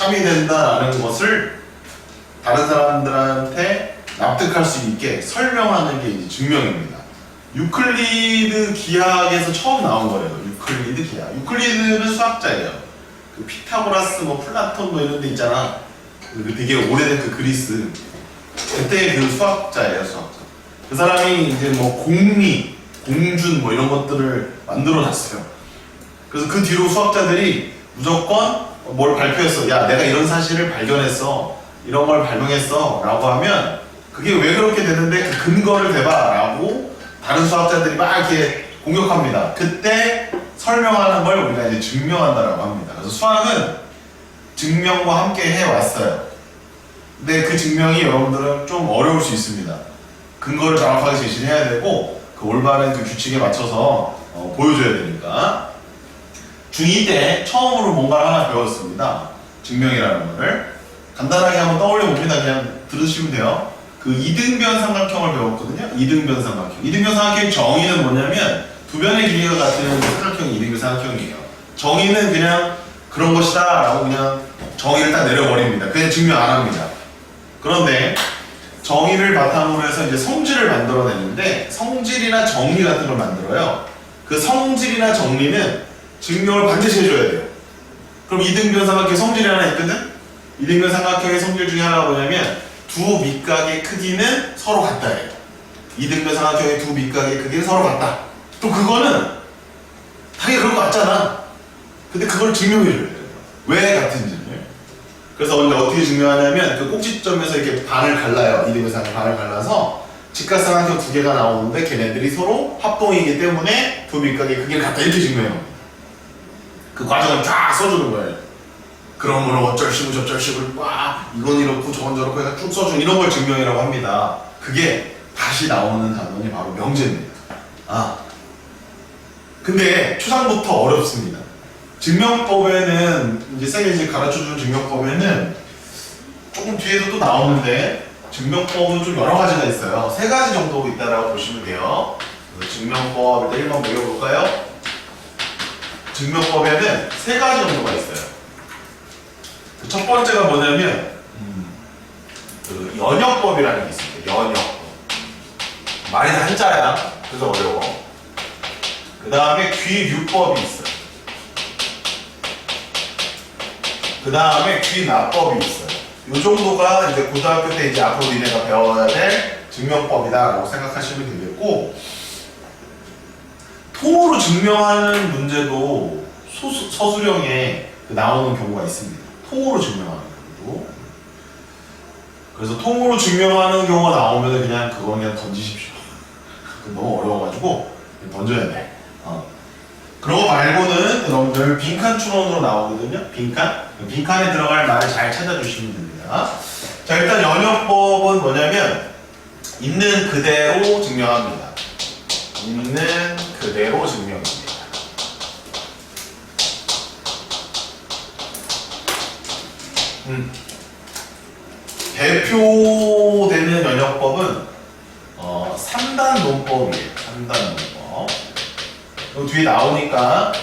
참이 된다라는 것을 다른 사람들한테 납득할 수 있게 설명하는 게 이제 증명입니다. 유클리드 기하학에서 처음 나온 거예요. 유클리드 기하학. 유클리드는 수학자예요. 그 피타고라스, 뭐 플라톤 뭐 이런 데 있잖아. 그 되게 오래된 그 그리스. 그때 그 수학자예요, 수학자. 그 사람이 이제 뭐 공리, 공준 뭐 이런 것들을 만들어 놨어요. 그래서 그 뒤로 수학자들이 무조건 뭘 발표했어. 야, 내가 이런 사실을 발견했어. 이런 걸 발명했어. 라고 하면 그게 왜 그렇게 되는데 그 근거를 대봐. 라고 다른 수학자들이 막 이렇게 공격합니다. 그때 설명하는 걸 우리가 이제 증명한다라고 합니다. 그래서 수학은 증명과 함께 해왔어요. 근데 그 증명이 여러분들은 좀 어려울 수 있습니다. 근거를 정확하게 제시를 해야 되고 그 올바른 그 규칙에 맞춰서 보여줘야 되니까. 중2 때 처음으로 뭔가를 하나 배웠습니다. 증명이라는 거를 간단하게 한번 떠올려 봅니다. 그냥 들으시면 돼요. 그 이등변 삼각형을 배웠거든요. 이등변 삼각형. 이등변 삼각형의 정의는 뭐냐면 두 변의 길이가 같은 삼각형이 이등변 삼각형이에요. 정의는 그냥 그런 것이다 라고 그냥 정의를 딱 내려버립니다. 그냥 증명 안 합니다. 그런데 정의를 바탕으로 해서 이제 성질을 만들어내는데 성질이나 정리 같은 걸 만들어요. 그 성질이나 정리는 증명을 반드시 해줘야 돼요. 그럼 이등변 삼각형의 성질이 하나 있거든? 이등변 삼각형의 성질 중에 하나가 뭐냐면 두 밑각의 크기는 서로 같다예요. 이등변 삼각형의 두 밑각의 크기는 서로 같다. 또 그거는 당연히 그런 거 같잖아. 근데 그걸 증명해줘야 돼요. 왜 같은지를. 그래서 원래 어떻게 증명하냐면 그 꼭지점에서 이렇게 반을 갈라요. 이등변 삼각형 반을 갈라서 직각삼각형 두 개가 나오는데 걔네들이 서로 합동이기 때문에 두 밑각의 크기는 같다. 이렇게 증명해요. 그 과정을 쫙 써주는 거예요. 그러므로 어쩔시고 저쩔시고 와 이건 이렇고 저건 저렇고 해서 쭉 써주는 이런 걸 증명이라고 합니다. 그게 다시 나오는 단원이 바로 명제입니다. 근데 초상부터 어렵습니다. 증명법에는 이제 쌤이 이제 가르쳐주는 증명법에는 조금 뒤에도 또 나오는데 증명법은 좀 여러 가지가 있어요. 세 가지 정도 있다라고 보시면 돼요. 그래서 증명법 일단 1번 배워볼까요? 증명법에는 세 가지 정도가 있어요. 첫 번째가 뭐냐면 그 연역법이라는 게 있습니다. 연역법. 말이 한자야. 그래서 어려워. 그 다음에 귀류법이 있어요. 그 다음에 귀납법이 있어요. 이 정도가 이제 고등학교 때 이제 앞으로 니네가 배워야 될 증명법이다라고 생각하시면 되겠고, 통으로 증명하는 문제도 서술형에 나오는 경우가 있습니다. 통으로 증명하는 경우도. 그래서 통으로 증명하는 경우가 나오면 그냥 그건 그냥 던지십시오. 너무 어려워가지고 던져야 돼. 그런 거 말고는 여러분들 빈칸 추론으로 나오거든요. 빈칸에 들어갈 말을 잘 찾아주시면 됩니다. 자, 일단 연역법은 뭐냐면 있는 그대로 증명합니다. 있는 그대로 증명입니다. 대표되는 연역법은 3단 논법이에요. 3단 논법. 이 뒤에 나오니까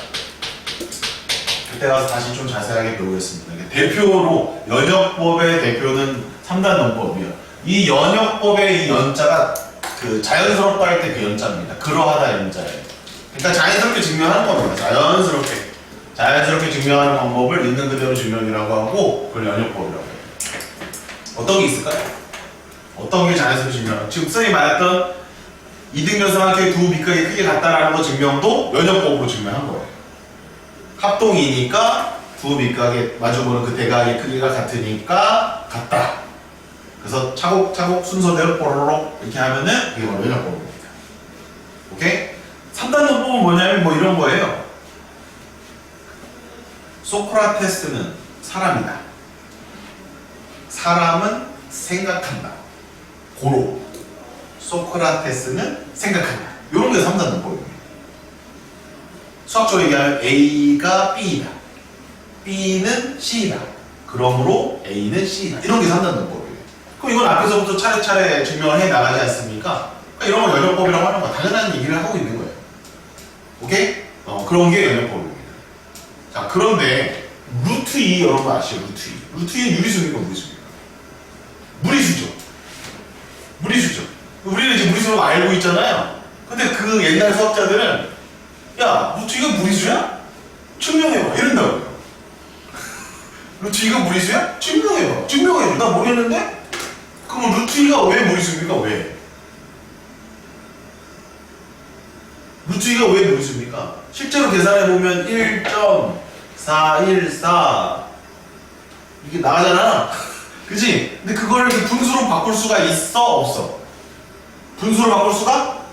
그때 가서 다시 좀 자세하게 배우겠습니다. 대표로 연역법의 대표는 3단 논법이에요. 이 연역법의 이 연자가 그 자연스럽다 할 때 그 연자입니다. 그러하다 연자예요. 그러니까 자연스럽게 증명하는 겁니다. 자연스럽게 증명하는 방법을 있는 그대로 증명이라고 하고 그걸 연역법이라고 해요. 어떤 게 있을까요? 어떤 게 자연스럽게 증명하는? 지금 쌤이 말했던 이등변 삼각형의 두 밑각의 크기 같다라는 거 증명도 연역법으로 증명한 거예요. 합동이니까 두 밑각의 마주보는 그 대각의 크기가 같으니까 같다. 그래서 차곡차곡 순서대로 뽀로록 이렇게 하면은 그게 바로 연역법입니다. 오케이? 3단 논법은 뭐냐면 뭐 이런 거예요. 소크라테스는 사람이다. 사람은 생각한다. 고로. 소크라테스는 생각한다. 이런 게 3단 논법입니다. 수학적으로 얘기하면 A가 B이다. B는 C이다. 그러므로 A는 C이다. 이런 게 3단 논법이에요. 그럼 이건 앞에서부터 차례차례 증명을 해 나가지 않습니까? 그러니까 이런 걸 연역법이라고 하는 거 당연한 얘기를 하고 있는 거예요. 오케이? 그런 게 연역법입니다. 자, 그런데 루트 2 여러분 아시죠? 루트 2. 루트 2는 유리수입니까? 무리수입니까? 무리수죠. 무리수죠. 우리는 이제 무리수로 알고 있잖아요. 근데 그 옛날 수학자들은 야, 루트 2가 무리수야? 증명해봐. 이런다고요. 루트 2가 무리수야? 증명해봐. 증명해줘. 나 모르겠는데? 그럼 루트 2가 왜 무리수입니까? 왜? 루트 2가 왜 무리수입니까? 실제로 계산해보면 1.414 이게 나가잖아. 그치? 근데 그걸 이렇게 분수로 바꿀 수가 있어? 없어? 분수로 바꿀 수가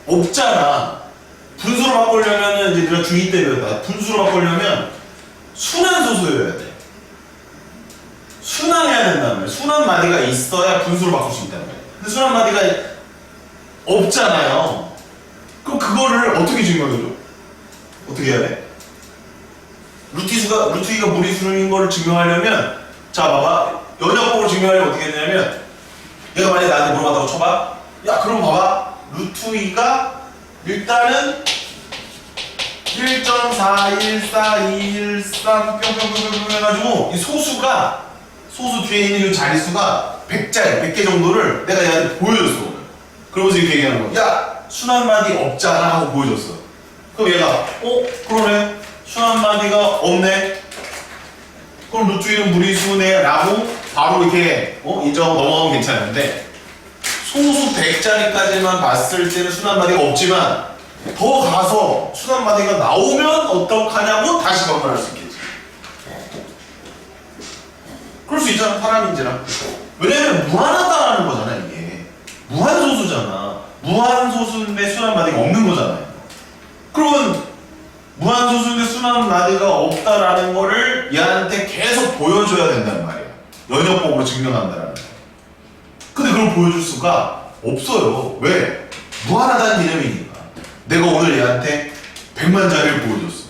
없잖아. 분수로 바꾸려면 이제 내가 중2 때 배웠다. 분수로 바꾸려면 순환소수여야 돼. 순환해야 된다는 말이야. 순환 마디가 있어야 분수로 바꿀 수 있다는 말이야. 근데 순환 마디가 없잖아요. 그럼 그거를 어떻게 증명해줘? 어떻게 해야 돼? 루트 2가 무리수인 거를 증명하려면 자 봐봐. 연역법으로 증명하려면 어떻게 했냐면 얘가 만약에 나한테 물어봤다고 쳐봐. 야 그럼 봐봐. 루트 2가 일단은 1.41423 뿅뿅뿅뿅 해가지고 이 소수 뒤에 있는 이 자릿수가 100개 정도를 내가 얘한테 보여줬어. 그러면서 이렇게 얘기하는 거야. 야 순환마디 없잖아 하고 보여줬어. 그럼 얘가 그러네. 순환마디가 없네. 그럼 루트 2는 무리수네 라고 바로 이렇게 인정하고 넘어가면 괜찮은데 소수 100자리까지만 봤을 때는 순환마디가 없지만 더 가서 순환마디가 나오면 어떡하냐고 다시 반문할 수 있겠지. 그럴 수 있잖아. 사람인지라. 왜냐면 무한하다라는 거잖아. 이게 무한소수잖아. 무한소수인데 순환마디가 없는 거잖아요. 그러면 무한소수인데 순환마디가 없다라는 거를 얘한테 계속 보여줘야 된다는 말이야. 연역법으로 증명한다라는 거. 근데 그걸 보여줄 수가 없어요. 왜? 무한하다는 개념이니까. 내가 오늘 얘한테 100만짜리를 보여줬어.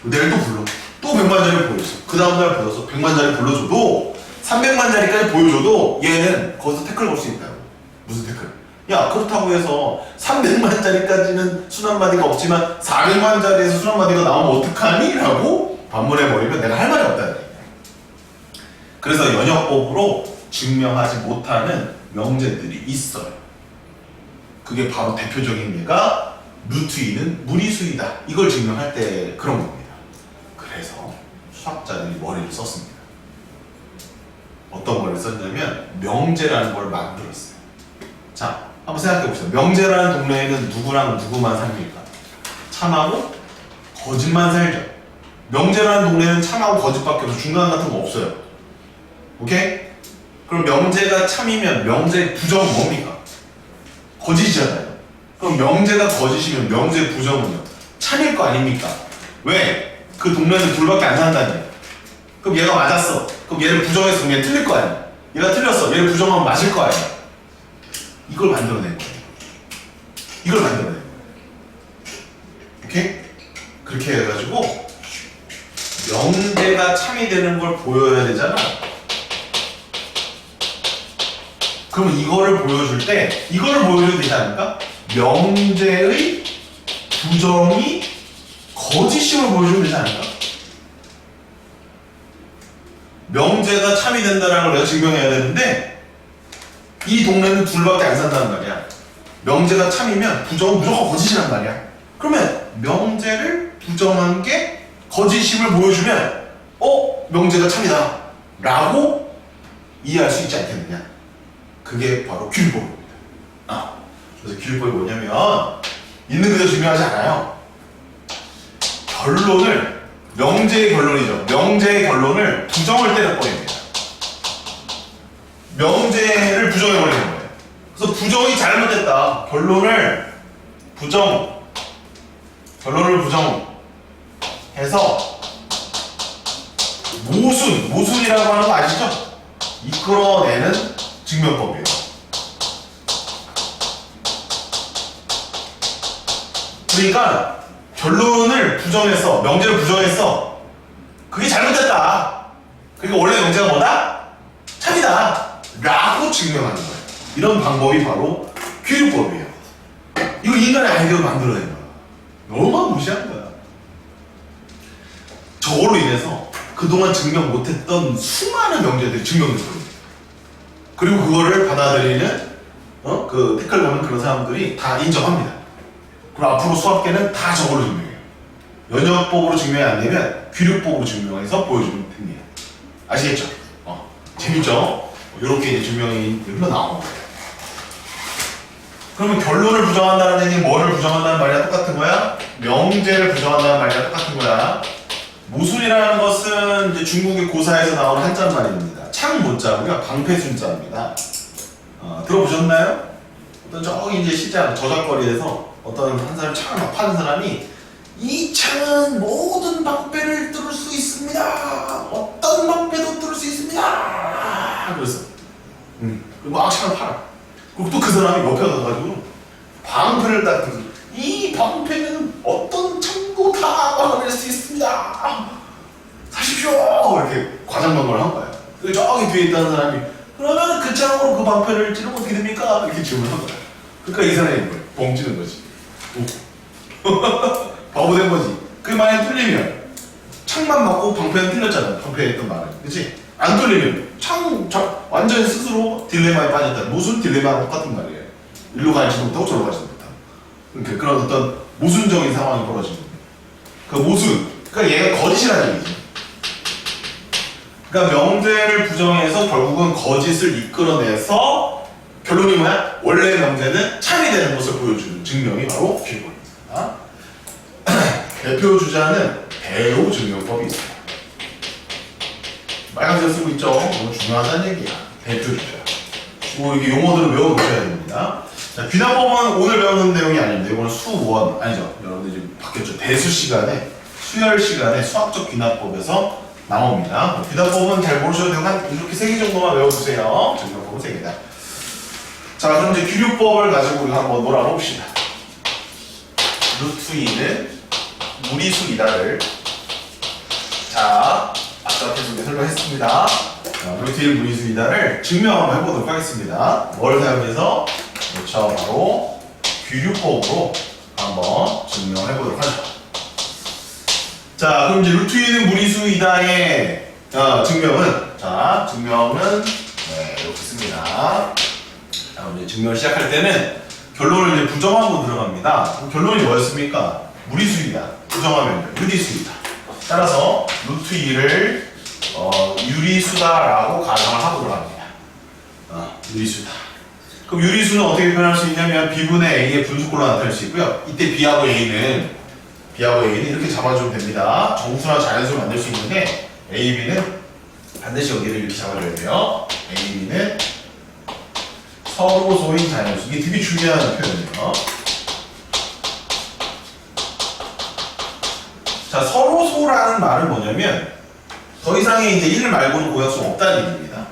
내일 또 불러. 또 100만짜리를 보여줬어. 그 다음날 불러서 100만짜리 불러줘도 300만짜리까지 보여줘도 얘는 거기서 태클 걸 수 있다고. 무슨 태클? 야 그렇다고 해서 300만짜리까지는 순환마디가 없지만 400만짜리에서 순환마디가 나오면 어떡하니? 라고 반문해버리면 내가 할 말이 없다는 얘기야. 그래서 연역법으로 증명하지 못하는 명제들이 있어요. 그게 바로 대표적인 예가 루트 2는 무리수이다. 이걸 증명할 때 그런 겁니다. 그래서 수학자들이 머리를 썼습니다. 어떤 머리를 썼냐면 명제라는 걸 만들었어요. 자, 한번 생각해 봅시다. 명제라는 동네에는 누구랑 누구만 삽니까? 참하고 거짓만 살죠. 명제라는 동네는 참하고 거짓밖에 없어. 중간 같은 거 없어요. 오케이? 그럼 명제가 참이면 명제의 부정은 뭡니까? 거짓이잖아요. 그럼 명제가 거짓이면 명제의 부정은요? 참일 거 아닙니까? 왜? 그 동네는 둘밖에 안 산다니. 그럼 얘가 맞았어. 그럼 얘를 부정해서 얘 틀릴 거 아니야. 얘가 틀렸어. 얘를 부정하면 맞을 거 아니야. 이걸 만들어낸 거예요. 이걸 만들어낸 거예요. 오케이? 그렇게 해가지고 명제가 참이 되는 걸 보여야 되잖아. 그럼 이거를 보여줄 때 이거를 보여줘야 되지 않을까? 명제의 부정이 거짓임을 보여주면 되지 않을까? 명제가 참이 된다는 걸 내가 증명해야 되는데 이 동네는 둘밖에 안 산다는 말이야. 명제가 참이면 부정은 무조건 거짓이란 말이야. 그러면 명제를 부정한 게 거짓임을 보여주면 명제가 참이다 라고 이해할 수 있지 않겠느냐. 그게 바로 규율법입니다. 그래서 규율법이 뭐냐면 있는 그대로 증명하지 않아요. 결론을 명제의 결론이죠. 명제의 결론을 부정을 때려버립니다. 명제를 부정해버리는 거예요. 그래서 부정이 잘못됐다. 결론을 부정해서 모순이라고 하는 거 아시죠? 이끌어내는 증명법이에요. 그러니까 결론을 부정해서 명제를 부정해서 그게 잘못됐다. 그러니까 원래 명제가 뭐다? 참이다 라고 증명하는 거예요. 이런 방법이 바로 규율법이에요. 이거 인간의 아이디어로 만들어낸 거야. 너무 무시한 거야. 저걸로 인해서 그동안 증명 못했던 수많은 명제들이 증명될 겁니다. 그리고 그거를 받아들이는 그 태클 거는 그런 사람들이 다 인정합니다. 그리고 앞으로 수학계는 다 저걸로 증명해요. 연역법으로 증명이 안 되면 귀륙법으로 증명해서 보여주면 됩니다. 아시겠죠? 재밌죠? 이렇게 이제 증명이 흘러나온 거예요. 그러면 결론을 부정한다는 얘기는 뭐를 부정한다는 말이랑 똑같은 거야? 명제를 부정한다는 말이랑 똑같은 거야. 모순이라는 것은 이제 중국의 고사에서 나온 한자말입니다. 창모자고요. 방패순자입니다. 들어보셨나요? 어떤 저기 이제 시장 저작거리에서 어떤 한 사람 창을 막 파는 사람이 이 창은 모든 방패를 뚫을 수 있습니다. 어떤 방패도 뚫을 수 있습니다. 그래서 그리고 막 창을 팔아. 그리고 또 그 사람이 옆에 가가지고 방패를 딱 들고 이 방패는 어떤 창도 다 막아낼 수 있습니다. 사십시오. 이렇게 과장망을 한 거야. 그리고 저기 뒤에 있다는 사람이 그러면 그 창으로 그 방패를 찌르면 어떻게 됩니까? 이렇게 질문을 한 거야. 그러니까 이 사람이 뻥치는 거지. 바보 된 거지. 그게 만약에 틀리면 창만 맞고 방패는 틀렸잖아. 방패에 했던 말은. 그치? 안 뚫리면 완전 스스로 딜레마에 빠졌다. 무슨 딜레마랑 똑같은 말이에요. 일로 가지도 못하고 저로 가지도 못하고. 그러니까 그런 어떤 모순적인 상황이 벌어지는 거예요. 그 모순. 그러니까 얘가 거짓이라는 얘기지. 그러니까 명제를 부정해서 결국은 거짓을 이끌어내서 결론이 뭐야? 원래 명제는 참이 되는 것을 보여주는 증명이 바로 귀권입니다. 대표 주자는 배우 증명법이 있습니다. 빨간색 쓰고 있죠? 너무 중요하다는 얘기야. 대표 주자. 이게 용어들을 외워두셔야 됩니다. 자, 귀납법은 오늘 배우는 내용이 아닙니다. 이거는 수1 아니죠. 여러분들 지금 바뀌었죠. 대수 시간에 수열 시간에 수학적 귀납법에서 나옵니다. 귀납법은 잘 모르셔도 되고 한 이렇게 3개 정도만 외워두세요. 증명법은 3개다. 자, 그럼 이제 귀류법을 가지고 우리가 한번 놀아봅시다. 루트 2는 무리수이다를 자, 아까 계속 설명했습니다. 루트 1 무리수이다를 증명 한번 해보도록 하겠습니다. 뭘 사용해서? 그렇죠. 바로 귀류법으로 한번 증명해보도록 하죠. 자, 그럼 이제 루트 2는 무리수이다의 증명은 이렇게 씁니다. 자, 이제 증명을 시작할 때는 결론을 이제 부정하고 들어갑니다. 그럼 결론이 뭐였습니까? 무리수이다. 부정하면 유리수이다. 따라서 루트 2를 유리수다라고 가정을 하고 들어갑니다. 유리수다. 그럼 유리수는 어떻게 표현할 수 있냐면 B분의 A의 분수꼴로 나타낼 수 있고요. 이때 B하고 A는 이렇게 잡아주면 됩니다. 정수나 자연수를 만들 수 있는데 A, B는 반드시 여기를 이렇게 잡아줘야 돼요. A, B는 서로소인 자연수. 이게 되게 중요한 표현이에요. 자, 서로소라는 말은 뭐냐면 더 이상의 이제 1 말고는 고약수가 없다는 얘기입니다.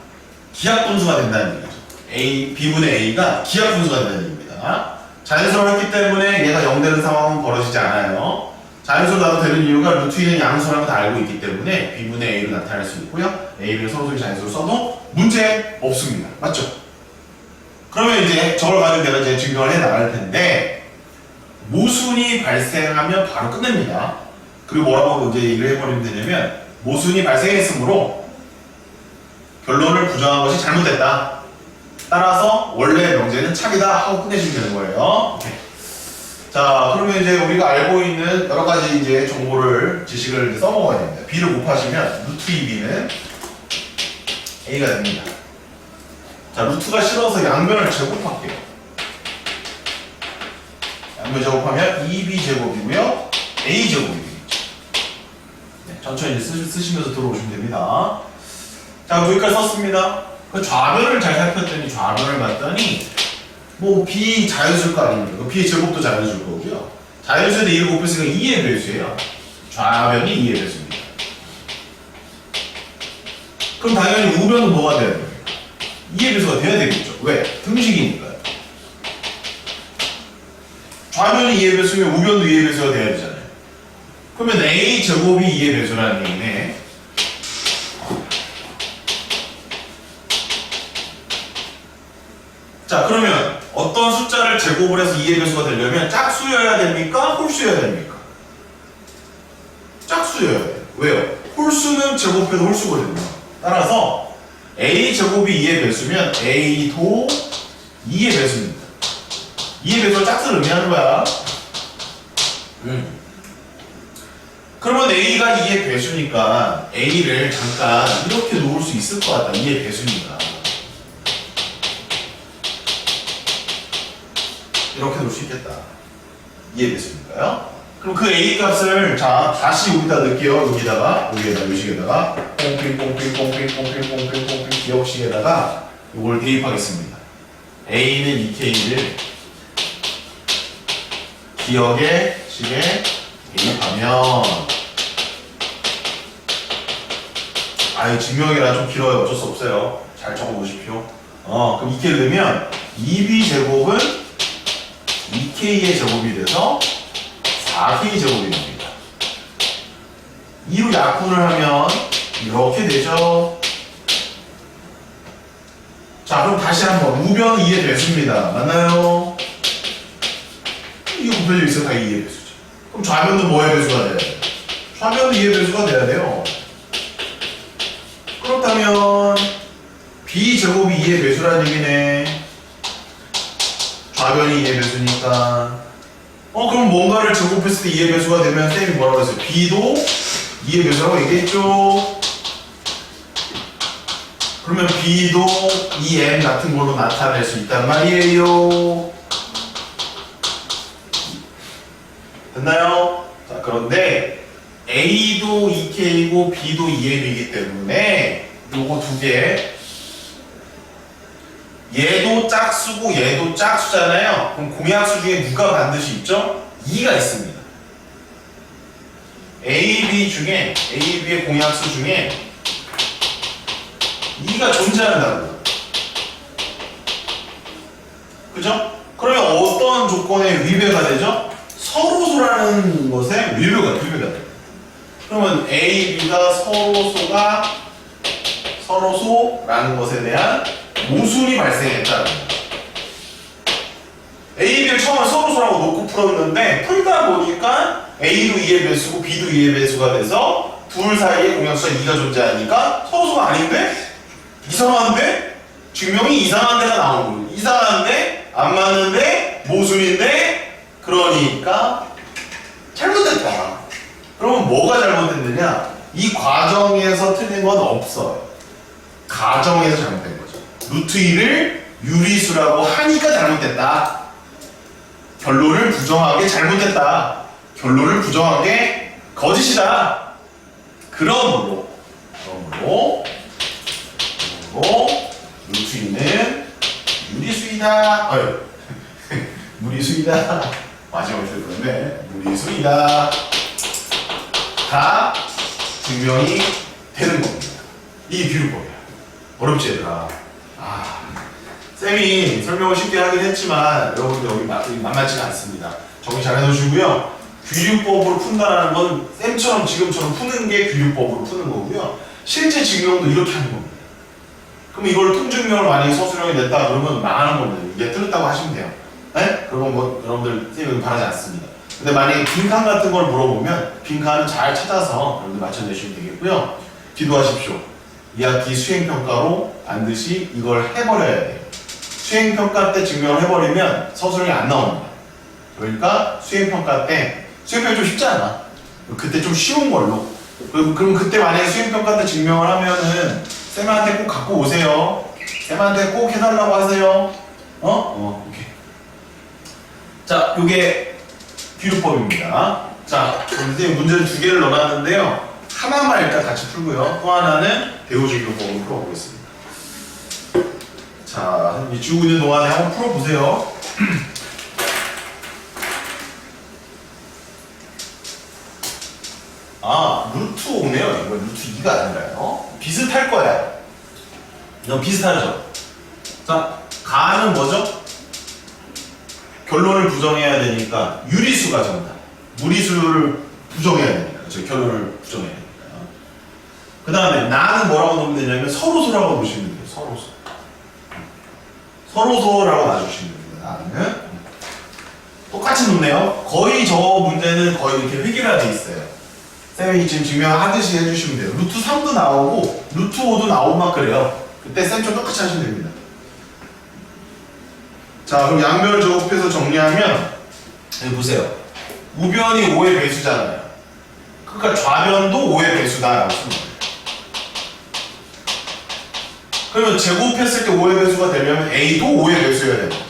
기하분수가 된다는 얘기죠. B분의 A가 기하분수가 된다는 얘기입니다. 자연수를 했기 때문에 얘가 0 되는 상황은 벌어지지 않아요. 자연수로 나도 되는 이유가 루트 2는 양수라는 거 다 알고 있기 때문에 B분의 A로 나타날 수 있고요. A를 서로소인 자연수로 써도 문제 없습니다. 맞죠? 그러면 이제 저걸 가지고 내가 이제 증명을 해 나갈 텐데 모순이 발생하면 바로 끝냅니다. 그리고 뭐라고 이제 얘기를 해버리면 되냐면 모순이 발생했으므로 결론을 부정한 것이 잘못됐다. 따라서 원래 명제는 참이다 하고 끝내시면 되는 거예요. 오케이. 자, 그러면 이제 우리가 알고 있는 여러 가지 이제 정보를 지식을 이제 써먹어야 됩니다. B를 곱하시면 루트 2B는 A가 됩니다. 자, 루트가 싫어서 양면을 제곱할게요. 양면 제곱하면 2B 제곱이고요. A 제곱이 되겠죠. 네, 천천히 쓰시면서 들어오시면 됩니다. 자, 여기까지 썼습니다. 그 좌변을 잘 살폈더니 좌변을 봤더니 뭐 B 자연수일 거 아닙니까? B 제곱도 자연수일 거고요. 자연수에도 2를 곱했으니까 2의 배수예요. 좌변이 2의 배수입니다. 그럼 당연히 우변은 뭐가 돼야 돼요? 2의 배수가 돼야 되겠죠. 왜? 등식이니까요. 좌변이 2의 배수면 우변도 2의 배수가 돼야 되잖아요. 그러면 A 제곱이 2의 배수라는 얘기네. 자, 그러면 어떤 숫자를 제곱을 해서 2의 배수가 되려면 짝수여야 됩니까? 홀수여야 됩니까? 짝수여야 돼요. 왜요? 홀수는 제곱해도 홀수거든요. 따라서 a 제곱이 2의 배수면 a도 2의 배수입니다. 2의 배수가 짝수를 의미하는 거야. 그러면 a가 2의 배수니까 a를 잠깐 이렇게 놓을 수 있을 것 같다. 2의 배수니까 이렇게 놓을 수 있겠다. 2의 배수니까요. 그럼 그 a 값을 자 다시 여기다 넣을게요. 여기다가 요식에다가 뽕핑 기억식에다가 이걸 대입하겠습니다. a는 2k를 기억의 식에 대입하면 아유 증명이라 좀 길어요. 어쩔 수 없어요. 잘 적어보십시오. 그럼 2k를 넣으면 2b 제곱은 2k의 제곱이 돼서 4k 제곱이 됩니다. 2로 약분을 하면 이렇게 되죠. 자 그럼 다시 한번 우변은 2의 배수입니다. 맞나요? 이거 곱해져 있어요. 다 2의 배수죠. 그럼 좌변도 뭐의 배수가 돼야 돼요? 좌변도 2의 배수가 돼야 돼요. 그렇다면 b제곱이 2의 배수라는 얘기네. 좌변이 2의 배수니까 그럼 뭔가를 제곱했을 때 2의 배수가 되면 쌤이 뭐라고 했어요? b도 2의 배수라고 얘기했죠. 그러면 b도 2m 같은 걸로 나타낼 수 있단 말이에요. 됐나요? 자 그런데 a도 2k이고 b도 2m이기 때문에 요거 두 개 얘도 짝수고 얘도 짝수잖아요. 그럼 공약수 중에 누가 반드시 있죠? 2가 있습니다. AB의 공약수 중에 2가 존재한다고. 그죠? 그러면 어떤 조건에 위배가 되죠? 서로소라는 것에 위배가 돼요. 그러면 AB가 서로소라는 것에 대한 모순이 발생했다는 거예요. A, B를 처음에 서로소라고 놓고 풀었는데 풀다 보니까 A도 2의 배수고 B도 2의 배수가 돼서 둘 사이에 공약수가 2가 존재하니까 서로소가 아닌데? 이상한데? 증명이 이상한 데가 나오는 거예요. 이상한데? 안 맞는데? 모순인데? 그러니까 잘못됐다. 그러면 뭐가 잘못됐느냐? 이 과정에서 틀린 건 없어요. 가정에서 잘못된 거죠. 루트 2를 유리수라고 하니까 잘못됐다. 결론을 부정하게 잘못됐다. 결론을 부정하게 거짓이다. 그러므로 루트 2는 유리수이다. 무리수이다. 마지막에 그런데 무리수이다. 다 증명이 되는 겁니다. 이게 비율법이야. 어렵지 얘들아. 쌤이 설명을 쉽게 하긴 했지만 여러분들 여기 만만치가 않습니다. 정리 잘 해놓으시고요. 귀류법으로 푼다라는 건 쌤처럼 지금처럼 푸는 게 귀류법으로 푸는 거고요. 실제 증명도 이렇게 하는 겁니다. 그럼 이걸 통증명을 만약에 서술형이 냈다 그러면 망하는 겁니다. 이게 틀렸다고 하시면 돼요. 네? 그런 거 여러분들 쌤이 바라지 않습니다. 근데 만약에 빈칸 같은 걸 물어보면 빈칸은 잘 찾아서 여러분들 맞춰내시면 되겠고요. 기도하십시오. 이 학기 수행평가로 반드시 이걸 해버려야 돼요. 수행평가 때 증명을 해버리면 서술형이 안 나옵니다. 그러니까 수행평가 때 수행평이 좀 쉽지 않아. 그때 좀 쉬운 걸로. 그럼 그때 만약에 수행평가 때 증명을 하면은 쌤한테 꼭 갖고 오세요. 쌤한테 꼭 해달라고 하세요. 오케이. 자, 요게 비율법입니다. 자, 선생님 문제를 두 개를 넣어놨는데요. 하나만 일단 같이 풀고요. 또 하나는 대우증명법으로 풀어보겠습니다. 자, 이 지우고 있는 동안에 한번 풀어보세요. 루트 5네요. 이거 루트 2가 아니라요. 비슷할 거야. 이건 비슷하죠. 자, 가는 뭐죠? 결론을 부정해야 되니까 유리수가 정답. 무리수를 부정해야 되니까. 그렇죠? 결론을 부정해야 되니까. 그 다음에 나는 뭐라고 놓으면 되냐면 서로소라고 놓으시면 돼요. 서로소라고 놔주시면 됩니다. 나는 똑같이 놓네요. 거의 저 문제는 거의 이렇게 획일화되어 있어요. 쌤이 지금 증명하듯이 해주시면 돼요. 루트 3도 나오고 루트 5도 나오면 그래요. 그때 쌤좀 똑같이 하시면 됩니다. 자, 그럼 양변을 제곱해서 정리하면 여기 보세요. 우변이 5의 배수잖아요. 그러니까 좌변도 5의 배수다라고 쓰는 거예요. 그러면 제곱했을 때 5의 배수가 되려면 A도 5의 배수여야 돼요.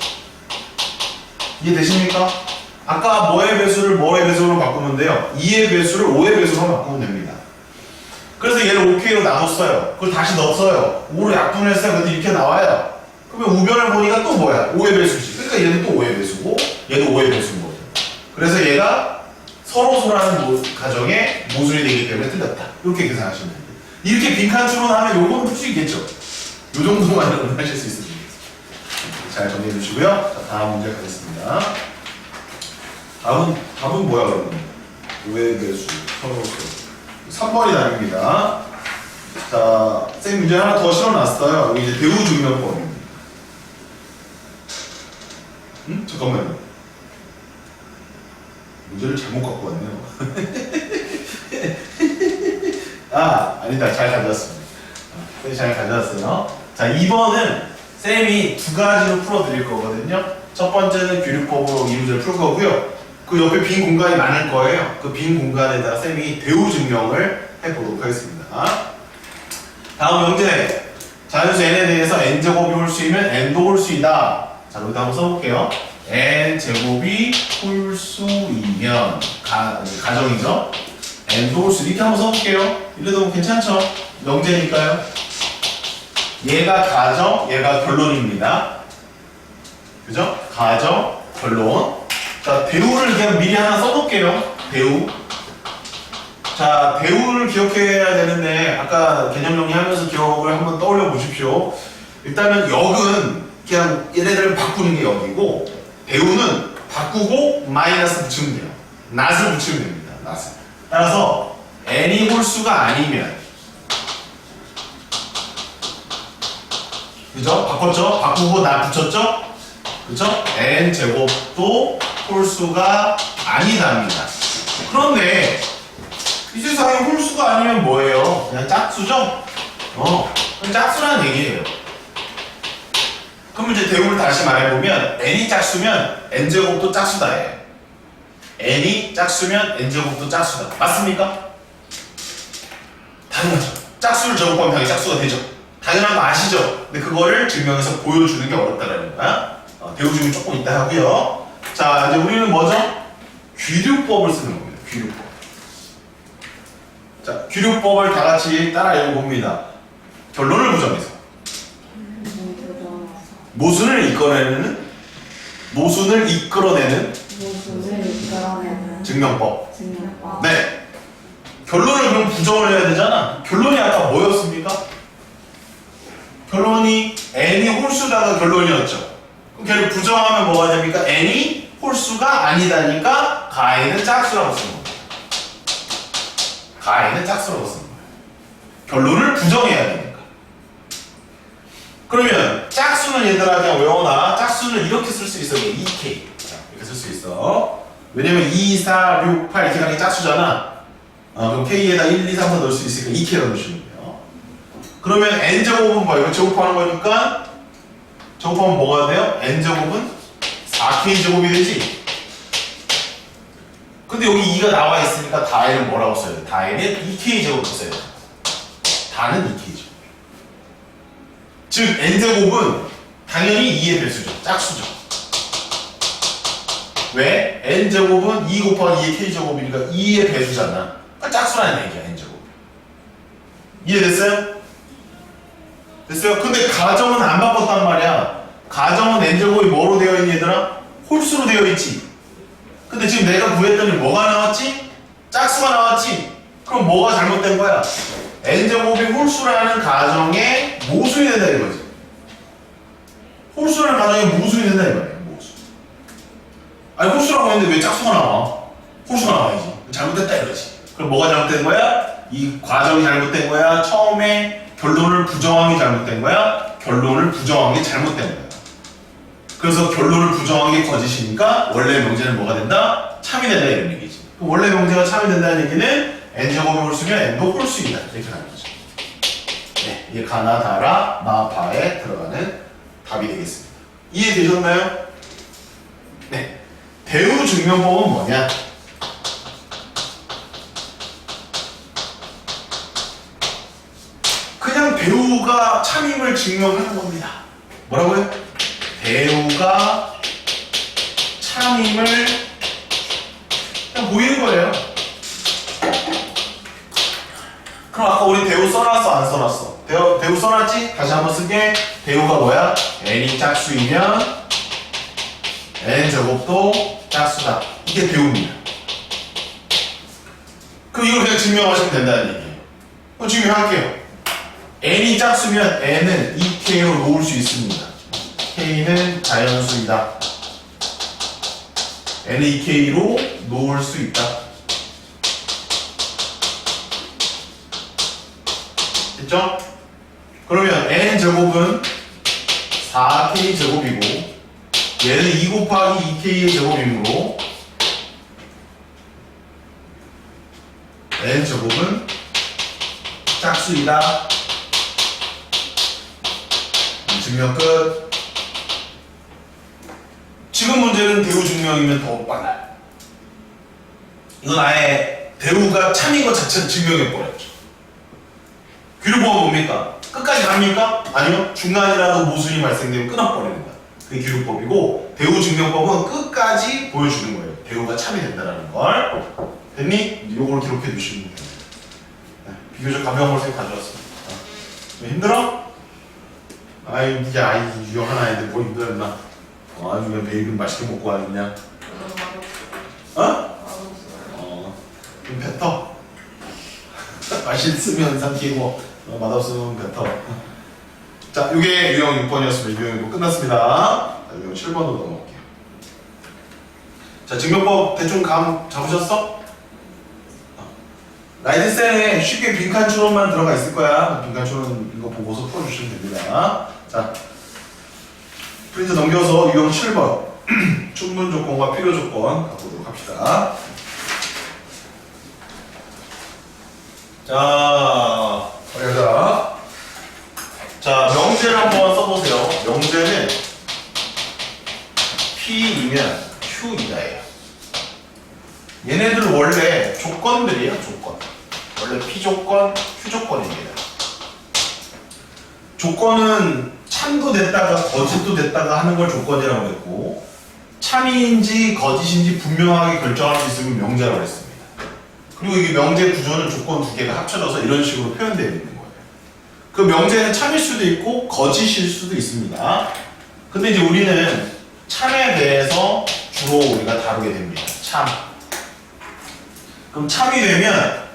이해되십니까? 아까 뭐의 배수를 뭐의 배수로 바꾸면 돼요? 2의 배수를 5의 배수로 바꾸면 됩니다. 그래서 얘를 OK로 나눴어요. 그걸 다시 넣었어요. 5로 약분했어요. 근데 이렇게 나와요. 그러면 우변을 보니까 또 뭐야? 5의 배수지. 그러니까 얘는 또 5의 배수고 얘도 5의 배수인 거죠. 그래서 얘가 서로소라는 가정의 모순이 되기 때문에 틀렸다. 이렇게 계산하시면 됩니다. 이렇게 빈칸 추론하면 요거는 풀 수 있겠죠? 요 정도만은 하실 수 있습니다. 잘 정리해 주시고요. 자, 다음 문제 가겠습니다. 답은 뭐야 그러면? 5의 배수, 서로소. 3번이 답입니다. 자, 쌤 문제 하나 더 실어놨어요. 여기 이제 대우증명법입니다. 잠깐만요. 문제를 잘못 갖고 왔네요. 아니다. 잘 가져왔습니다. 쌤이 잘 가져왔어요. 자, 2번은 쌤이 두 가지로 풀어드릴 거거든요. 첫 번째는 규律법으로 이 문제를 풀 거고요. 그 옆에 빈 공간이 많을 거예요. 그 빈 공간에다가 쌤이 대우 증명을 해보도록 하겠습니다. 다음 문제. 자연수 n에 대해서 n제곱이 홀수이면 n도 홀수이다. 자, 여기다 한번 써볼게요. n제곱이 홀수이면 가정이죠. n도 홀수. 이렇게 한번 써볼게요. 이래도 뭐 괜찮죠? 명제니까요. 얘가 가정, 얘가 결론입니다. 그죠? 가정, 결론. 자, 대우를 그냥 미리 하나 써볼게요. 대우. 자, 대우를 기억해야 되는데 아까 개념 정리하면서 기억을 한번 떠올려 보십시오. 일단은 역은 그냥 얘네들을 바꾸는 게 역이고 대우는 바꾸고 마이너스 붙이면 돼요. 낫을 붙이면 됩니다. 낫을. 따라서 n이 홀수가 아니면 그죠? 바꿨죠? 바꾸고 낫 붙였죠? 그죠? n제곱도 홀수가 아니답니다. 그런데 이 세상에 홀수가 아니면 뭐예요? 그냥 짝수죠? 그냥 짝수라는 얘기예요. 그럼 이제 대우를 다시 말해보면 n이 짝수면 n제곱도 짝수다예요. n이 짝수면 n제곱도 짝수다. 맞습니까? 당연하죠. 짝수를 제곱하면 당연히 짝수가 되죠. 당연한 거 아시죠? 근데 그거를 증명해서 보여주는 게 어렵다라는 거야. 대우 증명 조금 이따 하고요. 자, 이제 우리는 뭐죠? 규律법을 쓰는 겁니다. 규律법. 자, 규律법을 다 같이 따라 읽어봅니다. 결론을 부정해서 모순을 이끌어내는 증명법. 네. 결론을 그럼 부정을 해야 되잖아. 결론이 아까 뭐였습니까? 결론이 n이 홀수다가 결론이었죠. 그럼 걔를 부정하면 뭐가 됩니까? n이 홀수가 아니다니까 가에는 짝수라고 쓰는 겁니다. 가에는 짝수라고 쓰는 거예요. 결론을 부정해야 되니까. 그러면 짝수는 얘들아 그냥 외워놔. 짝수는 이렇게 쓸 수 있어. 2k. 자, 이렇게 쓸 수 있어. 왜냐면 2, 4, 6, 8 이렇게 가는 게 짝수잖아. 그럼 k에다 1, 2, 3, 4 넣을 수 있으니까 2k로 넣으시면 돼요. 그러면 n제곱은 뭐야? 이거 제곱하는 거니까 제곱하면 뭐가 돼요? n제곱은 4k제곱이 되지. 근데 여기 2가 나와 있으니까 다에는 뭐라고 써야 돼? 다에는 2k제곱을 써야 돼. 다는 2k제곱. 즉 n제곱은 당연히 2의 배수죠. 짝수죠. 왜? n제곱은 2 곱하기 2의 k제곱이니까 2의 배수잖아. 그러니까 짝수라는 얘기야. n제곱. 이해됐어요? 됐어요? 근데 가정은 안 바꿨단 말이야. 가정은 n제곱이 뭐로 되어 있니 얘들아? 홀수로 되어 있지. 근데 지금 내가 구했더니 뭐가 나왔지? 짝수가 나왔지? 그럼 뭐가 잘못된 거야? n제곱이 홀수라는 가정에 모순이 된다 이거지. 홀수라는 가정에 모순이 된다 이거야. 모순. 아니 홀수라고 했는데 왜 짝수가 나와? 홀수가 나와야지. 잘못됐다 이거지. 그럼 뭐가 잘못된 거야? 이 과정이 잘못된 거야? 처음에 결론을 부정한 게 잘못된 거야? 결론을 부정한 게 잘못된 거야. 그래서 결론을 부정한 게 거짓이니까 원래 명제는 뭐가 된다? 참이 된다 이런 얘기지. 원래 명제가 참이 된다는 얘기는 n제곱이 홀수면 n도 홀수이다. 이렇게 가는 거죠. 네, 이게 가나다라 마파에 들어가는 답이 되겠습니다. 이해되셨나요? 네. 대우 증명법은 뭐냐? 그냥 대우가 참임을 증명하는 겁니다. 뭐라고요? 대우가 참임을 그냥 보이는 거예요. 그럼 아까 우리 대우 써놨어 안 써놨어? 대우 써놨지? 다시 한번 쓸게. 대우가 뭐야? n이 짝수이면 n제곱도 짝수다. 이게 대우입니다. 그럼 이걸 그냥 증명하시면 된다는 얘기예요. 그럼 증명할게요. n이 짝수면 n은 2k로 놓을 수 있습니다. k는 자연수이다. n을 2k로 놓을 수 있다. 됐죠? 그러면 n제곱은 4k제곱이고 얘는 2 곱하기 2k의 제곱이므로 n제곱은 짝수이다. 증명 끝. 지금 문제는 대우 증명이면 더 빨라요. 이건 아예 대우가 참인 것 자체를 증명해버렸죠. 귀류법은 뭡니까? 끝까지 갑니까? 아니요. 중간이라도 모순이 발생되면 끊어버리는 거야. 그게 귀류법이고 대우 증명법은 끝까지 보여주는 거예요. 대우가 참이 된다는 걸. 됐니? 요걸 기록해 주시면 돼요. 네, 비교적 가벼운 걸 가져왔습니다. 왜 힘들어? 아이 이게 아이 유형한 아이들 뭐 힘들었나? 아주 그냥 매일 맛있게 먹고 아주 그냥 좀 뱉어. 맛있으면 삼키고 맛없으면 뱉어. 자, 이게 유형 6번이었습니다. 유형 6번 끝났습니다. 자, 유형 7번으로 넘어갈게요. 자, 증명법 대충 감 잡으셨어? 라이트셀에 쉽게 빈칸 추론만 들어가 있을 거야. 빈칸 추론 이거 보고서 풀어주시면 됩니다. 자, 프린트 넘겨서 유형 7번 충분 조건과 필요 조건 가보도록 합시다. 자, 자, 명제를 한번 써보세요. 명제는 P이면 Q이다예요. 얘네들 원래 조건들이에요. 조건. 원래 P 조건, Q 조건입니다. 조건은 참도 됐다가 거짓도 됐다가 하는 걸 조건이라고 했고, 참인지 거짓인지 분명하게 결정할 수 있으면 명제라고 했습니다. 그리고 이게 명제 구조는 조건 두 개가 합쳐져서 이런 식으로 표현되어 있는 거예요. 그 명제는 참일 수도 있고 거짓일 수도 있습니다. 근데 이제 우리는 참에 대해서 주로 우리가 다루게 됩니다. 참. 그럼 참이 되면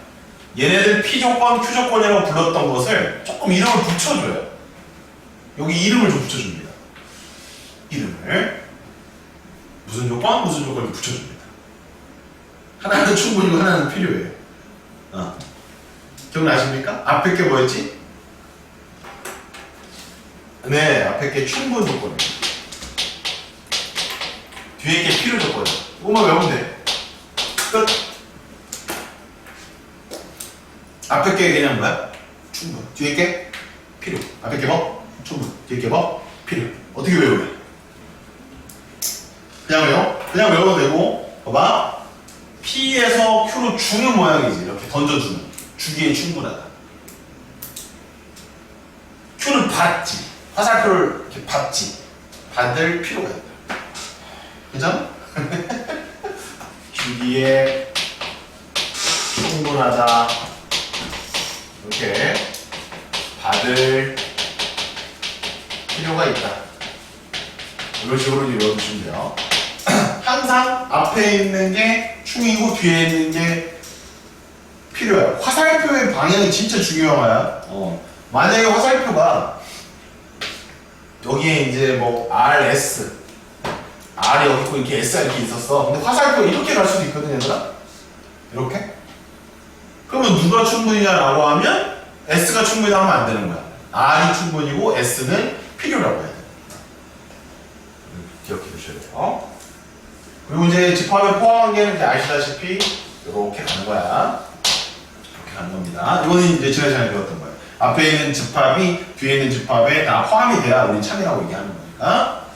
얘네들 P조건, Q조건이라고 불렀던 것을 조금 이름을 붙여줘요. 여기 이름을 좀 붙여줍니다. 이름을 무슨 조건, 무슨 조건을 붙여줍니다. 하나는 충분이고 하나는 필요해요. 기억나십니까? 앞에 게 뭐였지? 네, 앞에 게 충분 조건이에요. 뒤에 게 필요 조건이에요. 이거만 외우면 돼. 끝. 앞에 게 그냥 뭐야? 충분. 뒤에 게 필요. 앞에 게 뭐? 충분. 뒤에 게 뭐? 필요. 어떻게 외우래? 그냥 외워? 그냥 외워도 되고, 봐봐. P에서 Q로 주는 모양이지. 이렇게 던져주는. 주기에 충분하다. Q를 받지. 화살표를 이렇게 받지. 받을 필요가 있다. 그죠? 주기에 충분하다. 이렇게 받을 필요가 있다. 이런 식으로 이루어주시면 돼요. 항상 앞에 있는 게 충이고 뒤에 있는 게 필요해요. 화살표의 방향이 진짜 중요해요. 만약에 화살표가 여기에 이제 뭐 RS R이 여기 있고 이렇게 S가 이렇게 있었어. 근데 화살표가 이렇게 갈 수도 있거든, 얘들아. 이렇게. 그러면 누가 충분이냐라고 하면 S가 충분이라고 하면 안 되는 거야. R이 충분이고 S는 필요라고 해야 돼. 기억해 주셔야 돼요. 그리고 이제 집합에 포함한 게 이렇게 아시다시피 이렇게 가는 거야. 이렇게 가는 겁니다. 이거는 이제 지난 시간에 배웠던 거예요. 앞에 있는 집합이 뒤에 있는 집합에 다 포함이 돼야 우리 참이라고 얘기하는 거니까.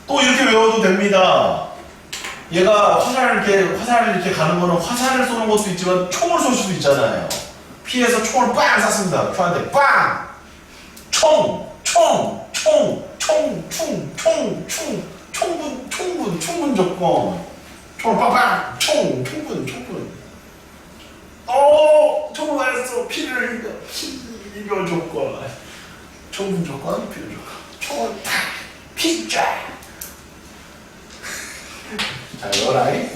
또 이렇게 외워도 됩니다. 얘가 화살을 이렇게 가는 거는 화살을 쏘는 것도 있지만 총을 쏠 수도 있잖아요. P에서 총을 빵 쐈습니다. Q한테 빵! 총분, 조건. 총을 빵빵! 총분. 총을 맞았어. P를 이별 조건. 총분 조건, 필요 조건. 총을 팍! 피자! 잘 넣어라이.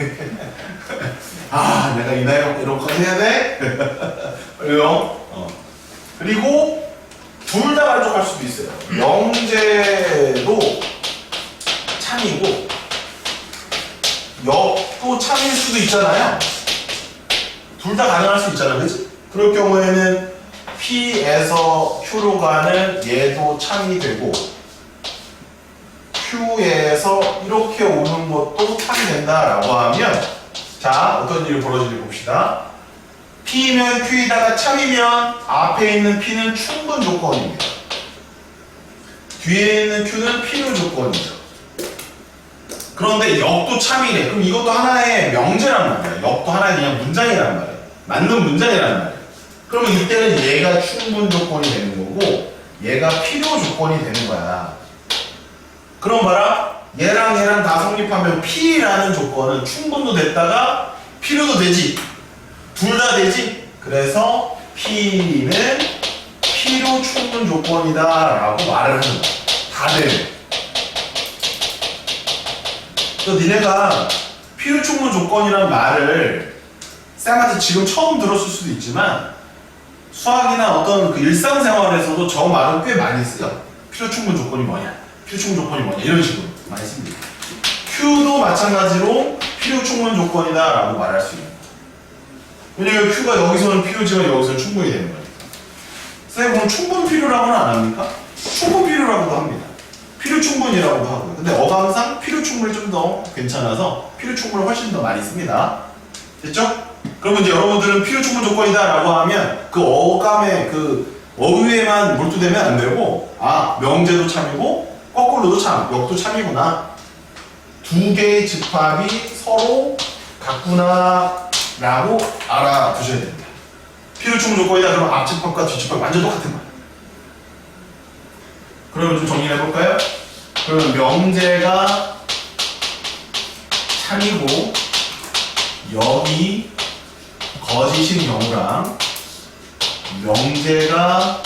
내가 이 나이에 이런 거 해야 돼? 왜요? 그리고 둘 다 만족할 수도 있어요. 명제도 참이고 역도 참일 수도 있잖아요. 둘 다 가능할 수 있잖아, 그치? 그럴 경우에는 P에서 Q로 가는 얘도 참이 되고 Q에서 이렇게 오는 것도 참이 된다라고 하면 자, 어떤 일이 벌어지는지 봅시다. P면 Q이다가 참이면 앞에 있는 P는 충분 조건입니다. 뒤에 있는 Q는 필요 조건이죠. 그런데 역도 참이래. 그럼 이것도 하나의 명제란 말이야. 역도 하나의 그냥 문장이란 말이야. 맞는 문장이란 말이야. 그러면 이때는 얘가 충분 조건이 되는 거고 얘가 필요 조건이 되는 거야. 그럼 봐라. 얘랑 다 성립하면 P라는 조건은 충분도 됐다가 필요도 되지. 둘 다 되지. 그래서 P는 필요 충분 조건이다 라고 말을 하는 거야. 다 되네. 그래서 니네가 필요 충분 조건이란 말을 쌤한테 지금 처음 들었을 수도 있지만 수학이나 어떤 그 일상생활에서도 저 말은 꽤 많이 쓰여. 필요 충분 조건이 뭐냐? 필요 충분 조건이 뭐냐? 이런 식으로 많이 씁니다. Q도 마찬가지로 필요 충분 조건이다 라고 말할 수 있는 거예요. 왜냐면 Q가 여기서는 필요지만 여기서는 충분이 되는 거니까. 쌤 그럼 충분 필요라고는 안 합니까? 충분 필요라고도 합니다. 필요 충분이라고도 하고요. 근데 어감상 필요 충분이 좀 더 괜찮아서 필요 충분을 훨씬 더 많이 씁니다. 됐죠? 그러면 이제 여러분들은 필요 충분 조건이다 라고 하면 그 어감의 그 어휘에만 몰두되면 안 되고 명제도 참이고 거꾸로도 참, 역도 참이구나. 두 개의 집합이 서로 같구나 라고 알아두셔야 됩니다. 필요 충분 조건이다 그러면 앞집합과 뒷집합이 완전 똑같은 거예요. 그러면 좀 정리해볼까요? 그러면 명제가 참이고 역이 거짓인 경우랑 명제가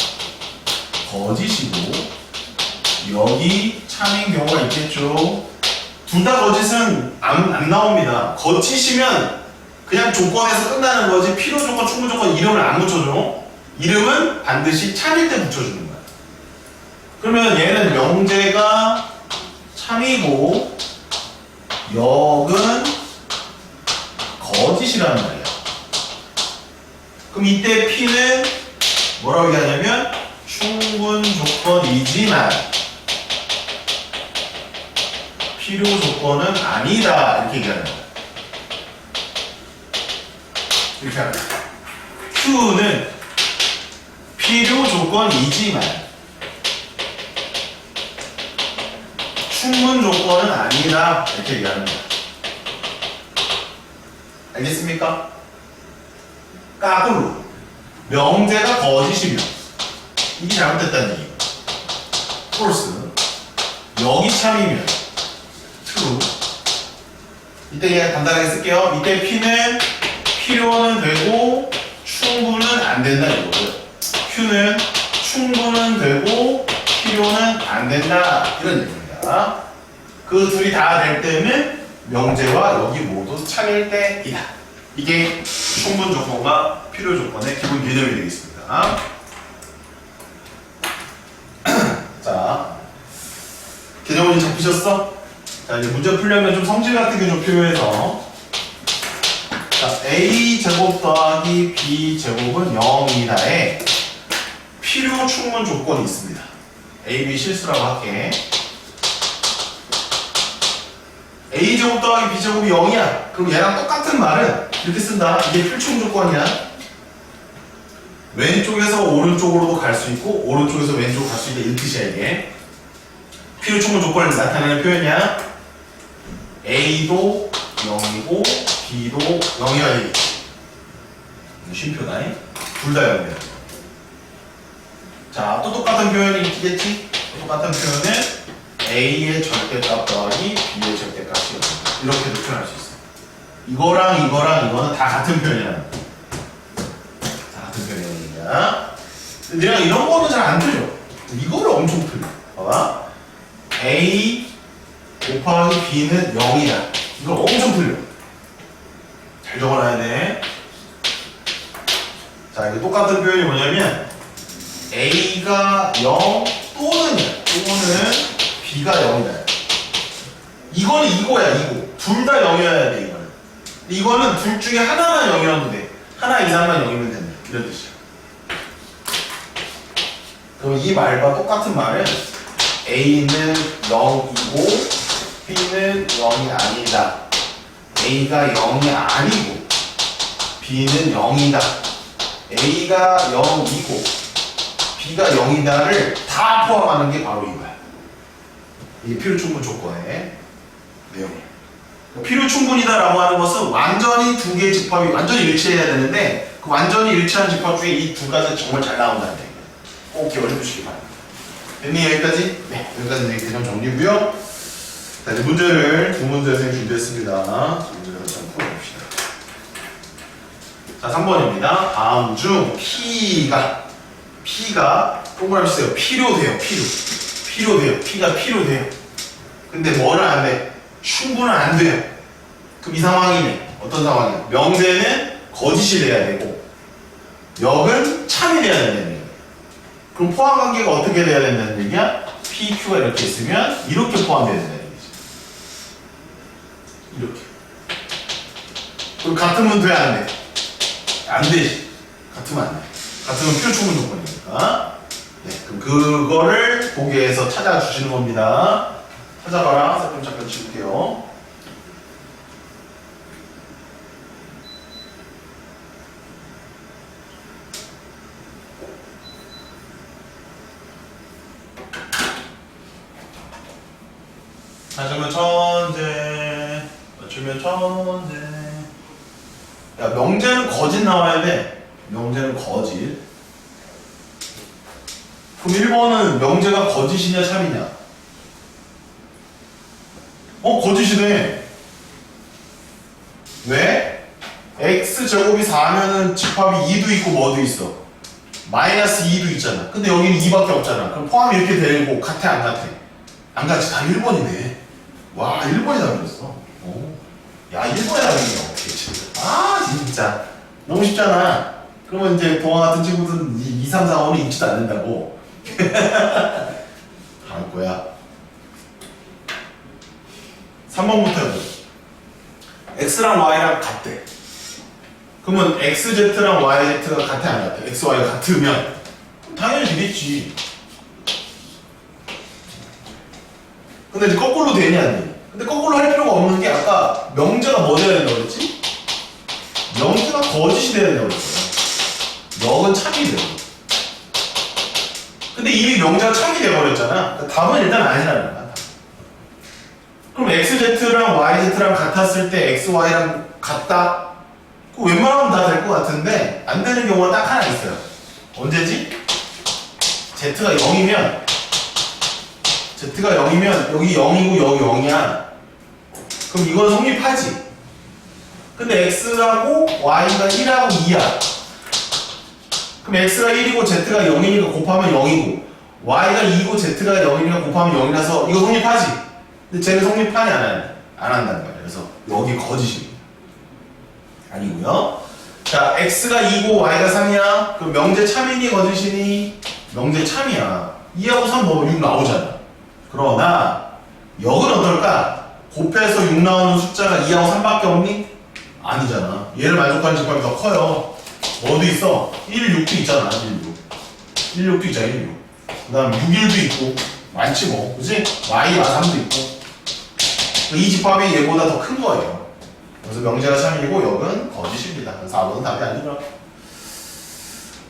거짓이고 역이 참인 경우가 있겠죠. 둘 다 거짓은 안 나옵니다. 거짓이면 그냥 조건에서 끝나는 거지 필요 조건, 충분 조건 이름을 안 붙여줘. 이름은 반드시 참일 때 붙여주는 거야. 그러면 얘는 명제가 참이고 역은 거짓이라는 말이야. 그럼 이때 P는 뭐라고 얘기하냐면 충분 조건이지만 필요 조건은 아니다 이렇게 얘기하는 거야. 이렇게 하는 거야. Q는 필요 조건이지만 충분 조건은 아니다 이렇게 얘기하는 거야. 알겠습니까? 까불로 명제가 거짓이면 이게 잘못됐다는 얘기. false. 역이 참이면 true. 이때 그냥 간단하게 쓸게요. 이때 P는 필요는 되고 충분은 안 된다 이거고요. Q는 충분은 되고 필요는 안 된다 이런 얘기입니다. 그 둘이 다 될 때는 명제와 역이 모두 참일 때이다. 이게 충분 조건과 필요 조건의 기본 개념이 되겠습니다. 자, 개념은 잡히셨어? 자, 이제 문제 풀려면 좀 성질 같은 게 좀 필요해서 자, A제곱 더하기 B제곱은 0이다에 필요 충분 조건이 있습니다. A, B 실수라고 할게. A제곱 더하기 B제곱이 0이야. 그럼 얘랑 똑같은 말은 이렇게 쓴다. 이게 필충 조건이야. 왼쪽에서 오른쪽으로도 갈 수 있고 오른쪽에서 왼쪽으로 갈 수 있다 이 뜻이야 이게. 필요 충분 조건을 나타내는 표현이야. A도 0이고 B도 0이어야 되겠지. 쉼표다. 둘 다 0이야. 자, 또 똑같은 표현이 있겠지? 또 똑같은 표현은 A의 절대값 더하기 B의 절대값이 이렇게도 표현할 수 있어. 이거랑 이거는 다 같은 표현이야. 다 같은 표현이야. 내가 이런 거는 잘 안 틀려. 이거를 엄청 틀려. 봐봐. A 곱하기 B는 0이다. 이걸 엄청 틀려. 잘 적어놔야 돼. 자, 이거 똑같은 표현이 뭐냐면 A가 0 또는 B가 0이다. 이거는 이거야, 이거. 둘 다 0이어야 돼, 이거는. 이거는 둘 중에 하나만 0이어도 돼. 하나 이상만 0이면 된다. 이런 뜻이야. 그럼 이 말과 똑같은 말은 A는 0이고 B는 0이 아니다. A가 0이 아니고 B는 0이다. A가 0이고 B가 0이다를 다 포함하는 게 바로 이거야. 이게 필요충분 조건의 내용이야. 필요 충분이다라고 하는 것은 완전히 두 개의 집합이 완전히 일치해야 되는데 그 완전히 일치한 집합 중에 이 두 가지가 정말 잘 나온다는 얘기예요. 꼭 기억해 주시기 바랍니다. 됐니 여기까지? 네, 여기까지 내 개념 정리고요. 자, 이제 문제를 두 문제 선생님 준비했습니다. 문제를 한번 풀어봅시다. 자, 3번입니다. 다음 중 P가 동그라미 쓰세요. 필요돼요. 필요돼요. P가 필요돼요. 근데 뭐는 안 돼? 충분은 안 돼요. 그럼 이 상황이네. 어떤 상황이야? 명제는 거짓이 돼야 되고 역은 참이 돼야 된다는 얘기야. 그럼 포함관계가 어떻게 돼야 된다는 얘기야? P, Q가 이렇게 있으면 이렇게 포함돼야 된다는 얘기지. 이렇게. 그럼 같으면 돼? 안 돼? 안 되지. 같으면 안 돼. 같으면 필요 충분 조건이니까. 네, 그럼 그거를 보기에서 찾아주시는 겁니다. 찾아봐라. 선생님 잠깐 지울게요. 맞추면 천재. 야, 명제는 거짓 나와야 돼. 명제는 거짓. 그럼 1번은 명제가 거짓이냐 참이냐? 거짓이네. 왜? x제곱이 4면은 집합이 2도 있고 뭐도 있어? 마이너스 2도 있잖아. 근데 여기는 2밖에 없잖아. 그럼 포함이 이렇게 되고 같아 안 같아? 안 같지. 다 1번이네. 와, 1번이 답이었어. 야, 1번이 답이네. 아, 진짜. 너무 쉽잖아. 그러면 이제 동화 같은 친구들은 2, 3, 4, 5는 읽지도 않는다고. 할 거야. 3번부터 해보자. x랑 y랑 같대. 그러면 xz랑 yz가 같아 안 같아? x, y가 같으면 당연히 되겠지. 근데 이제 거꾸로 되냐 안 되냐? 근데 거꾸로 할 필요가 없는 게 아까 명제가 뭐 돼야 된다고 그랬지? 명제가 거짓이 돼야 된다고 그랬어요. 역은 참이 되고. 근데 이미 명제가 참이 돼버렸잖아. 그러니까 답은 일단 아니라는 거야. 그럼 xz랑 yz랑 같았을 때 x, y랑 같다? 그 웬만하면 다 될 것 같은데 안 되는 경우가 딱 하나 있어요. 언제지? z가 0이면 여기 0이고 여기 0이야. 그럼 이건 성립하지. 근데 x하고 y가 1하고 2야. 그럼 x가 1이고 z가 0이니까 곱하면 0이고 y가 2고 z가 0이니까 곱하면 0이라서 이거 성립하지. 근데 쟤는 성립하니 안 하니? 안 한다는 거야. 그래서 여기 거짓입니다. 아니고요. 자, x가 2고 y가 3이야. 그럼 명제 참이니 거짓이니? 명제 참이야. 2하고 3 뭐 6 나오잖아. 그러나 역은 어떨까? 곱해서 6 나오는 숫자가 2하고 3밖에 없니? 아니잖아. 얘를 만족하는 집합이 더 커요. 뭐도 있어? 1, 6도 있잖아. 1, 6. 1, 6도 있잖아. 1, 6. 그 다음 6, 1도 있고 많지 뭐. 그치? y가 3도 있고. 이 집합이 얘보다 더 큰 거예요. 그래서 명제가 참이고 역은 거짓입니다. 4번은 답이 아니라.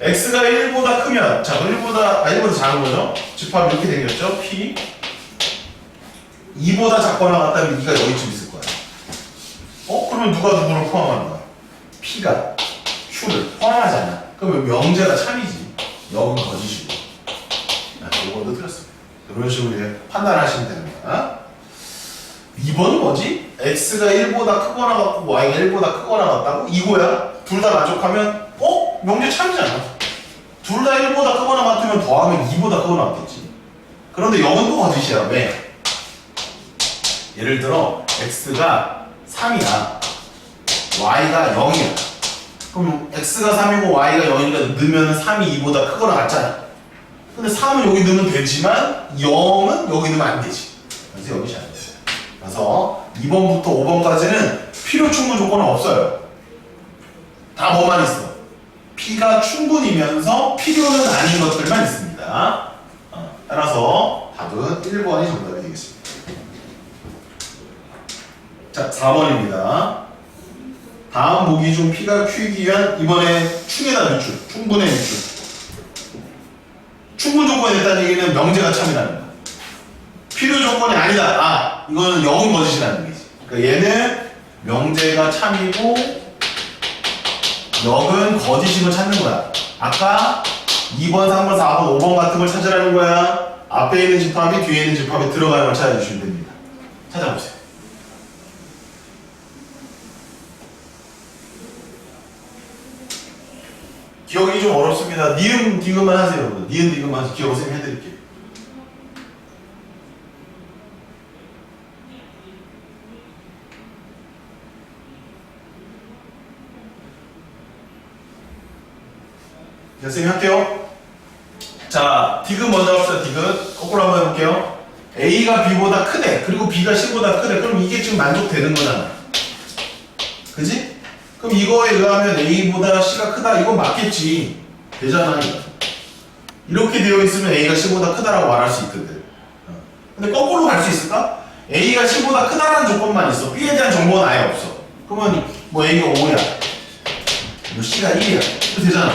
x가 1보다 크면, 자, 1보다 작은 거죠? 집합이 이렇게 생겼죠? p 2보다 작거나 같다면 2가 여기쯤 있을 거야. 그러면 누가 누구를 포함하는 거야? p가 q를 포함하지 않아. 그러면 명제가 참이지. 역은 거짓이고. 이거도 틀렸습니다. 이런 식으로 이제 판단하시면 되는 거야. 2번은 뭐지? x가 1보다 크거나 같고 y가 1보다 크거나 같다고? 이거야. 둘 다 만족하면 명제 참이잖아. 둘 다 1보다 크거나 같으면 더하면 2보다 크거나 같겠지. 그런데 0은 또 거짓이야. 왜? 예를 들어 x가 3이야. y가 0이야. 그럼 x가 3이고 y가 0이니까 넣으면 3이 2보다 크거나 같잖아. 근데 3은 여기 넣으면 되지만 0은 여기 넣으면 안 되지. 그래서 여기 잘 안 돼. 그래서 2번부터 5번까지는 필요 충분 조건은 없어요. 다 뭐만 있어? P가 충분이면서 필요는 아닌 것들만 있습니다. 따라서 답은 1번이 정답이 되겠습니다. 자, 4번입니다. 다음 보기 중 P가 Q이기 위한 이번에 충에다 유출, 충분의 유출. 충분 조건이 됐다는 얘기는 명제가 참이라는 거야. 필요 조건이 아니다. 이거는 역은 거짓이라는 얘기지. 그러니까 얘는 명제가 참이고 역은 거짓인 걸 찾는 거야. 아까 2번, 3번, 4번, 5번 같은 걸 찾으라는 거야. 앞에 있는 집합이 뒤에 있는 집합에 들어가는 걸 찾아주시면 됩니다. 찾아보세요. 기억이 좀 어렵습니다. 니은, 디귿만 하세요, 여러분. 니은, 디귿만 해서 기억을 쌤이 해드릴게요. 자, 쌤이 할게요. 자, 디귿 먼저 합시다, 디귿. 거꾸로 한번 해볼게요. A가 B보다 크대. 그리고 B가 C보다 크대. 그럼 이게 지금 만족되는 거잖아. 그지? 그럼 이거에 의하면 A보다 C가 크다. 이건 맞겠지. 되잖아. 이렇게 되어 있으면 A가 C보다 크다라고 말할 수 있거든. 근데 거꾸로 갈 수 있을까? A가 C보다 크다라는 조건만 있어. B에 대한 정보는 아예 없어. 그러면 뭐 A가 5야. 뭐 C가 1이야. 이거 되잖아.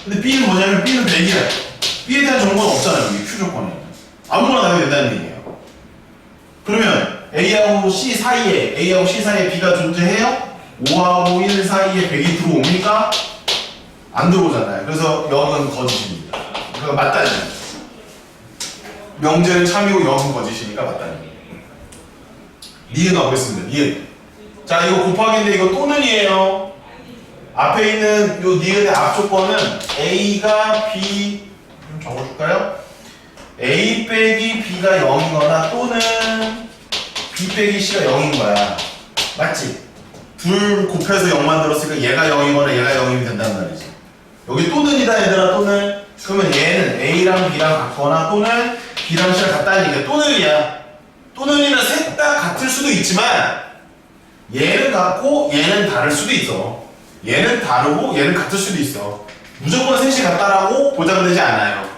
근데 B는 뭐냐면 B는 100이야. B에 대한 정보는 없잖아요. 여기 Q 조건에. 아무거나 나와도 된다는 얘기예요. 그러면 A하고 C 사이에 B가 존재해요? 5하고 1 사이에 100이 들어옵니까? 안 들어오잖아요. 그래서 역은 거짓입니다. 그러니까 맞다는 얘기예요. 명제는 참이고 역은 거짓이니까 맞다는 얘기예요. 니은 가보겠습니다. 니은. 자, 이거 곱하기인데 이거 또는이에요. 앞에 있는 요 니은의 앞 조건은 A가 B 좀 적어줄까요? A 빼기 B가 0이거나 또는 B 빼기 C가 0인 거야. 맞지? 둘 곱해서 0 만들었으니까 얘가 0이거나 얘가 0이면 된단 말이지. 여기 또는이다 얘들아. 또는. 그러면 얘는 A랑 B랑 같거나 또는 B랑 C랑 같다는 얘기야. 또는이야. 또는이는 셋 다 같을 수도 있지만 얘는 같고 얘는 다를 수도 있어. 얘는 다르고 얘는 같을 수도 있어. 무조건 셋이 같다라고 보장되지 않아요.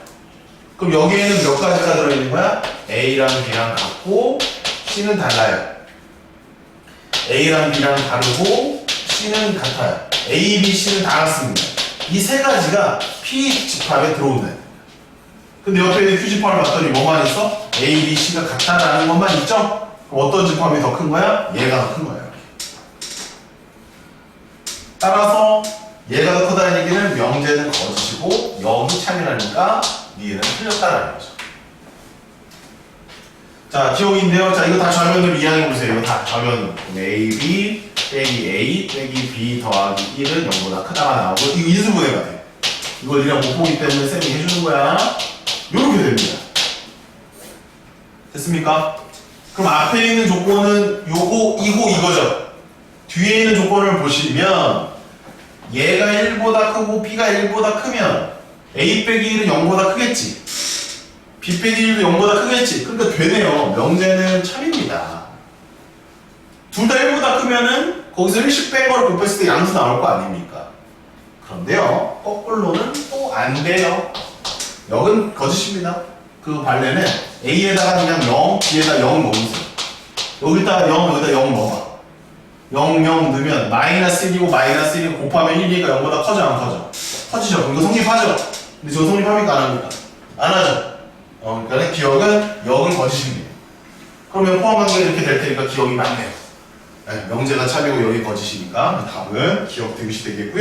그럼 여기에는 몇 가지가 들어있는 거야? A랑 B랑 같고 C는 달라요. A랑 B랑 다르고 C는 같아요. A, B, C는 다 같습니다. 이 세 가지가 P 집합에 들어온다. 근데 옆에 있는 Q 집합을 봤더니 뭐만 있어? A, B, C가 같다라는 것만 있죠? 그럼 어떤 집합이 더 큰 거야? 얘가 더 큰 거예요. 따라서 얘가 더 크다는 얘기는 명제는 거짓이고 역이 참이라니까 니은은 틀렸다라는 거죠. 자, 기억인데요. 자, 이거 다 좌면으로 이해해보세요. 이거 다 좌면으로. AB 빼기 A 빼기 B 더하기 1은 0보다 크다가 나오고 이거 인수분해가 돼. 이걸 니랑 못 보기 때문에 쌤이 해주는 거야. 요렇게 됩니다. 됐습니까? 그럼 앞에 있는 조건은 요거, 이거죠. 뒤에 있는 조건을 보시면 얘가 1보다 크고 B가 1보다 크면 A 빼기 1은 0보다 크겠지. B 빼기 1도 0보다 크겠지. 그러니까 되네요. 명제는 참입니다. 둘 다 1보다 크면은 거기서 1씩 뺀 걸 곱했을 때 양수 나올 거 아닙니까? 그런데요, 거꾸로는 또 안 돼요. 역은 거짓입니다. 그 발레는 A에다가 그냥 0, B에다 0 넣으세요. 여기다가 0, 여기다 0 넣어봐. 0, 0 넣으면 마이너스 1이고 마이너스 1이 곱하면 1이니까 0보다 커져 안 커져? 퍼지죠. 그럼 이거 성립하죠. 근데 저 성립합니까? 안 합니까? 안 하죠. 그러니까 기억은 역은 거짓입니다. 그러면 포함관계가 이렇게 될 테니까 기억이 맞네요. 네, 명제가 참이고 역이 거짓이니까 답은 기억 등시 되겠고요.